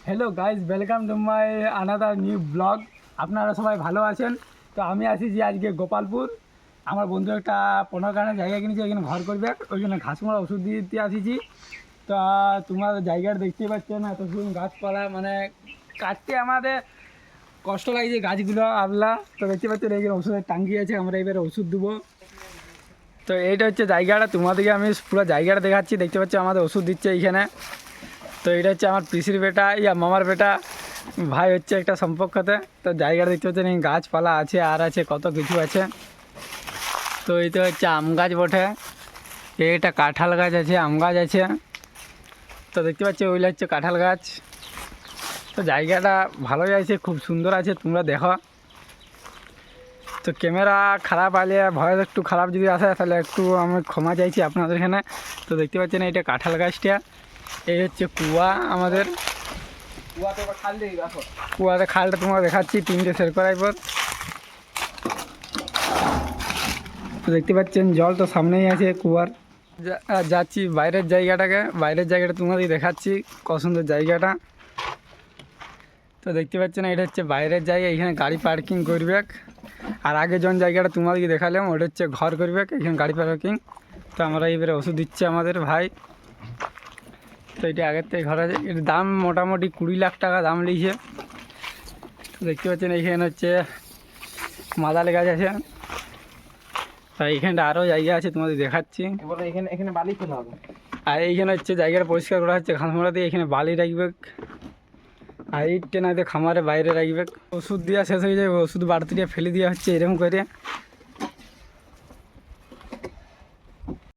Hello guys, welcome to my another new blog. আপনারা সবাই ভালো আছেন? তো আমি আসিছি আজকে গোপালপুর। আমার বন্ধু একটা 15 কাঠা জায়গা কিনেছে, এখানে ঘর করবে, ওই জন্য ঘাস মারা ওষুধ দিতে আসিছি। তা তোমার জায়গাটা দেখতেই পাচ্ছ না, এত সুন্দর গাছপালা, মানে কাটতে আমাদের কষ্ট লাগছে গাছগুলো আল্লাহ। তো দেখতে পাচ্ছ এখানে ওষুধের টাঙ্কি আছে, আমরা এবারে ওষুধ দেবো। তো এইটা হচ্ছে জায়গাটা, তোমাদেরকে আমি পুরো জায়গাটা দেখাচ্ছি। দেখতে পাচ্ছ আমাদের ওষুধ দিচ্ছে এইখানে। তো এটা হচ্ছে আমার পিসির বেটা, মামার বেটা, ভাই হচ্ছে একটা সম্পর্কতে। তো জায়গাটা দেখতে পাচ্ছেন, এই গাছপালা আছে আর আছে কত কিছু আছে। তো এইটা হচ্ছে আম গাছ বটে, এইটা কাঁঠাল গাছ আছে, আম গাছ আছে। তো দেখতে পাচ্ছি ওইটা হচ্ছে কাঁঠাল গাছ। তো জায়গাটা ভালোই আছে, খুব সুন্দর আছে, তোমরা দেখো। তো ক্যামেরা খারাপ আলে, ভয়েস একটু খারাপ যদি আসে তাহলে একটু আমি ক্ষমা চাইছি আপনাদের এখানে। তো দেখতে পাচ্ছেন এইটা কাঁঠাল গাছটা, এই হচ্ছে কুয়া আমাদের। কুয়াতে খালটা তোমার দেখাচ্ছি, 3টে সেল করার পর। তো দেখতে পাচ্ছেন জল তো সামনেই আছে কুয়ার। যাচ্ছি বাইরের জায়গাটা তোমাদের দেখাচ্ছি, কত সুন্দর জায়গাটা। তো দেখতে পাচ্ছেন এটা হচ্ছে বাইরের জায়গা, এখানে গাড়ি পার্কিং করবে। আর আগে যখন জায়গাটা তোমাদেরকে দেখালাম ওটা হচ্ছে ঘর করবে, এখানে গাড়ি পার্কিং। তো আমরা এবারে ওষুধ দিচ্ছে আমাদের ভাই। তো এটা আগের থেকে ঘর আছে, এর দাম মোটামুটি 20 লাখ টাকা দাম লিখছে। দেখতে পাচ্ছেন এইখানে হচ্ছে মাদাল গাছ আছে। আর এইখানটা আরও জায়গা আছে, তোমাদের দেখাচ্ছি। এখানে বালি ফেলা হবে। আর এইখানে হচ্ছে জায়গাটা পরিষ্কার করা হচ্ছে, ঘাস মারা দিয়ে এখানে বালি রাখবে। আর ইটটা না দিয়ে খামারে বাইরে রাখবে। ওষুধ দেওয়া শেষ হয়ে যাবে, ওষুধ বাড়তি দিয়ে ফেলে দেওয়া হচ্ছে এরকম করে।